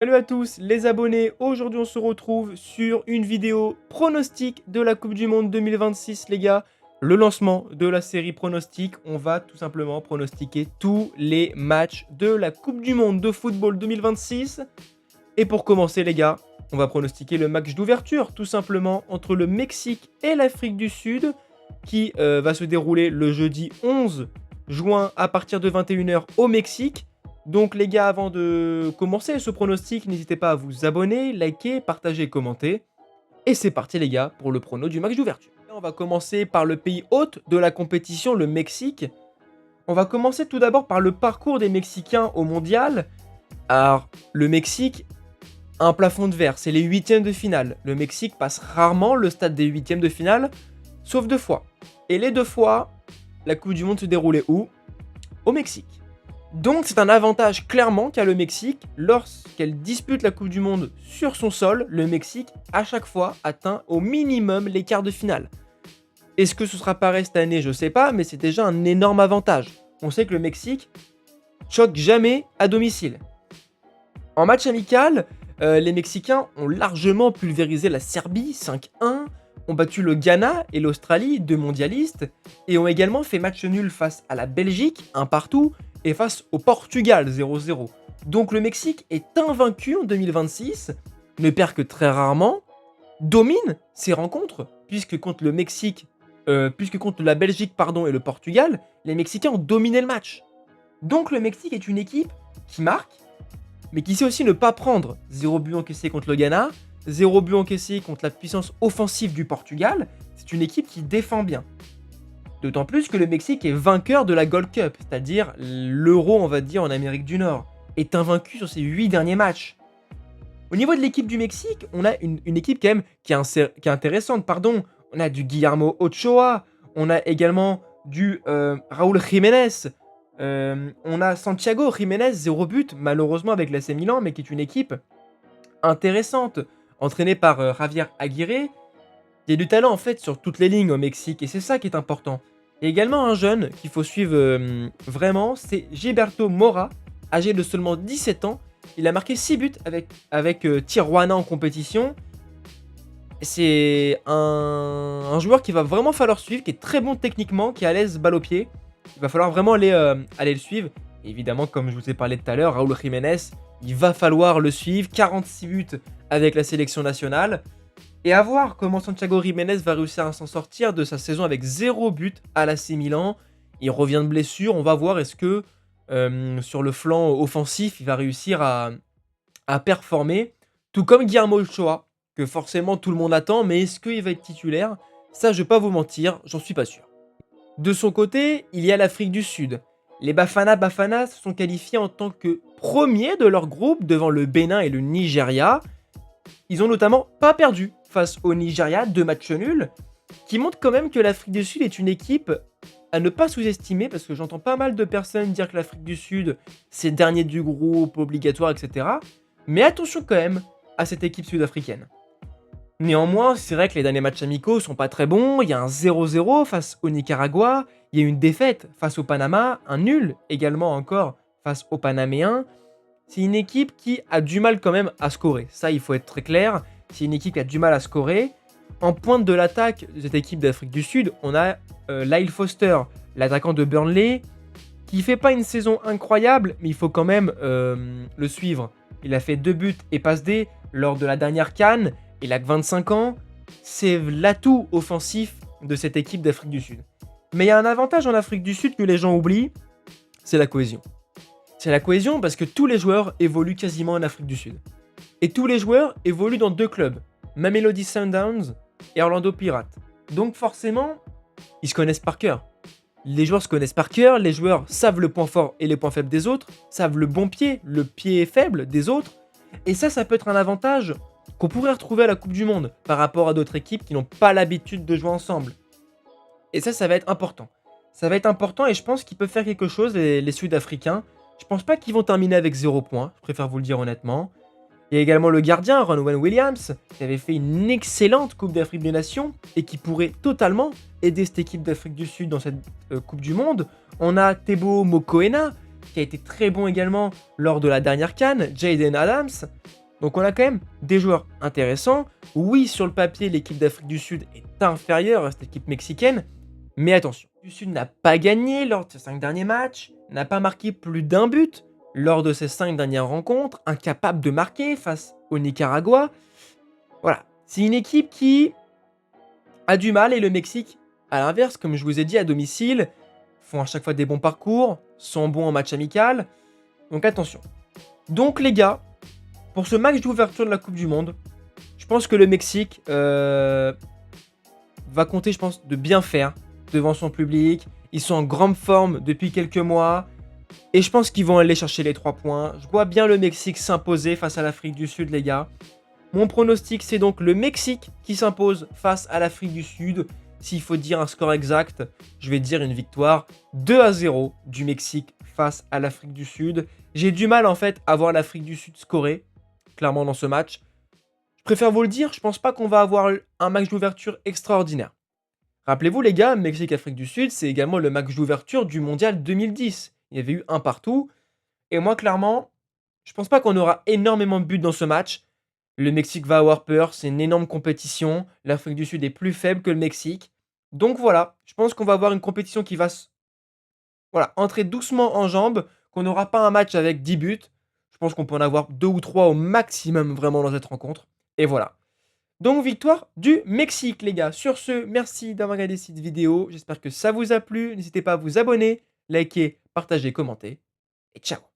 Salut à tous les abonnés, aujourd'hui on se retrouve sur une vidéo pronostic de la Coupe du Monde 2026 les gars. Le lancement de la série pronostic, on va tout simplement pronostiquer tous les matchs de la Coupe du Monde de football 2026. Et pour commencer les gars, on va pronostiquer le match d'ouverture tout simplement entre le Mexique et l'Afrique du Sud qui va se dérouler le jeudi 11 juin à partir de 21 h au Mexique. Donc les gars, avant de commencer ce pronostic, n'hésitez pas à vous abonner, liker, partager et commenter. Et c'est parti les gars pour le prono du match d'ouverture. On va commencer par le pays hôte de la compétition, le Mexique. On va commencer tout d'abord par le parcours des Mexicains au mondial. Alors, le Mexique a un plafond de verre, c'est les huitièmes de finale. Le Mexique passe rarement le stade des huitièmes de finale, sauf 2 fois. Et les 2 fois, la Coupe du Monde se déroulait où? Au Mexique. Donc c'est un avantage clairement qu'a le Mexique. Lorsqu'elle dispute la Coupe du Monde sur son sol, le Mexique à chaque fois atteint au minimum les quarts de finale. Est-ce que ce sera pareil cette année? Je sais pas, mais c'est déjà un énorme avantage. On sait que le Mexique choque jamais à domicile. En match amical, les Mexicains ont largement pulvérisé la Serbie 5-1, ont battu le Ghana et l'Australie, 2 mondialistes, et ont également fait match nul face à la Belgique, 1 partout, et face au Portugal 0-0. Donc le Mexique est invaincu en 2026, ne perd que très rarement, domine ses rencontres, puisque contre la Belgique et le Portugal, les Mexicains ont dominé le match. Donc le Mexique est une équipe qui marque, mais qui sait aussi ne pas prendre. 0 but encaissé contre le Ghana, 0 but encaissé contre la puissance offensive du Portugal. C'est une équipe qui défend bien. D'autant plus que le Mexique est vainqueur de la Gold Cup, c'est-à-dire l'Euro, on va dire, en Amérique du Nord, est invaincu sur ses 8 derniers matchs. Au niveau de l'équipe du Mexique, on a une équipe quand même qui est intéressante. On a du Guillermo Ochoa, on a également du Raúl Jiménez, on a Santiago Jiménez, 0 but, malheureusement avec l'AC Milan, mais qui est une équipe intéressante, entraînée par Javier Aguirre. Il y a du talent en fait sur toutes les lignes au Mexique, et c'est ça qui est important. Il y a également un jeune qu'il faut suivre vraiment, c'est Gilberto Mora, âgé de seulement 17 ans. Il a marqué 6 buts avec Tijuana en compétition. C'est un joueur qu'il va vraiment falloir suivre, qui est très bon techniquement, qui est à l'aise balle au pied. Il va falloir vraiment aller le suivre. Et évidemment, comme je vous ai parlé tout à l'heure, Raúl Jiménez, il va falloir le suivre. 46 buts avec la sélection nationale. Et à voir comment Santiago Jiménez va réussir à s'en sortir de sa saison avec 0 but à l'AC Milan. Il revient de blessure, on va voir est-ce que sur le flanc offensif, il va réussir à performer. Tout comme Guillermo Ochoa, que forcément tout le monde attend, mais est-ce qu'il va être titulaire? Ça, je vais pas vous mentir, j'en suis pas sûr. De son côté, il y a l'Afrique du Sud. Les Bafana se sont qualifiés en tant que premiers de leur groupe devant le Bénin et le Nigeria. Ils ont notamment pas perdu face au Nigeria, 2 matchs nuls, qui montrent quand même que l'Afrique du Sud est une équipe à ne pas sous-estimer, parce que j'entends pas mal de personnes dire que l'Afrique du Sud, c'est dernier du groupe, obligatoire, etc. Mais attention quand même à cette équipe sud-africaine. Néanmoins, c'est vrai que les derniers matchs amicaux sont pas très bons. Il y a un 0-0 face au Nicaragua, il y a une défaite face au Panama, un nul également encore face aux Panaméens. C'est une équipe qui a du mal quand même à scorer. Ça, il faut être très clair. C'est une équipe qui a du mal à scorer. En pointe de l'attaque de cette équipe d'Afrique du Sud, on a Lyle Foster, l'attaquant de Burnley, qui fait pas une saison incroyable, mais il faut quand même le suivre. Il a fait 2 buts et passe D lors de la dernière CAN. Il a que 25 ans. C'est l'atout offensif de cette équipe d'Afrique du Sud. Mais il y a un avantage en Afrique du Sud que les gens oublient, c'est la cohésion. C'est la cohésion parce que tous les joueurs évoluent quasiment en Afrique du Sud. Et tous les joueurs évoluent dans 2 clubs, Mamelodi Sundowns et Orlando Pirates. Donc forcément, ils se connaissent par cœur. Les joueurs se connaissent par cœur, les joueurs savent le point fort et les points faibles des autres, savent le bon pied, le pied faible des autres. Et ça peut être un avantage qu'on pourrait retrouver à la Coupe du Monde par rapport à d'autres équipes qui n'ont pas l'habitude de jouer ensemble. Et ça va être important. Ça va être important et je pense qu'ils peuvent faire quelque chose, les Sud-Africains. Je pense pas qu'ils vont terminer avec 0 points, je préfère vous le dire honnêtement. Il y a également le gardien, Ronwen Williams, qui avait fait une excellente Coupe d'Afrique des Nations et qui pourrait totalement aider cette équipe d'Afrique du Sud dans cette Coupe du Monde. On a Teboho Mokoena, qui a été très bon également lors de la dernière CAN, Jaden Adams. Donc on a quand même des joueurs intéressants. Oui, sur le papier, l'équipe d'Afrique du Sud est inférieure à cette équipe mexicaine. Mais attention, l'Afrique du Sud n'a pas gagné lors de ses 5 derniers matchs, n'a pas marqué plus d'un but lors de ses 5 dernières rencontres, incapable de marquer face au Nicaragua. Voilà, c'est une équipe qui a du mal et le Mexique, à l'inverse, comme je vous ai dit, à domicile, font à chaque fois des bons parcours, sont bons en match amical. Donc attention. Donc les gars, pour ce match d'ouverture de la Coupe du Monde, je pense que le Mexique va compter, je pense, de bien faire devant son public. Ils sont en grande forme depuis quelques mois. Et je pense qu'ils vont aller chercher les 3 points. Je vois bien le Mexique s'imposer face à l'Afrique du Sud, les gars. Mon pronostic, c'est donc le Mexique qui s'impose face à l'Afrique du Sud. S'il faut dire un score exact, je vais dire une victoire 2-0 du Mexique face à l'Afrique du Sud. J'ai du mal en fait à voir l'Afrique du Sud scorer, clairement dans ce match. Je préfère vous le dire, je pense pas qu'on va avoir un match d'ouverture extraordinaire. Rappelez-vous les gars, Mexique-Afrique du Sud, c'est également le match d'ouverture du Mondial 2010. Il y avait eu un partout. Et moi, clairement, je pense pas qu'on aura énormément de buts dans ce match. Le Mexique va avoir peur, c'est une énorme compétition. L'Afrique du Sud est plus faible que le Mexique. Donc voilà, je pense qu'on va avoir une compétition qui va voilà, entrer doucement en jambes, qu'on n'aura pas un match avec 10 buts. Je pense qu'on peut en avoir 2 ou 3 au maximum vraiment dans cette rencontre. Et voilà. Donc victoire du Mexique les gars. Sur ce, merci d'avoir regardé cette vidéo. J'espère que ça vous a plu. N'hésitez pas à vous abonner, liker, partager, commenter. Et ciao.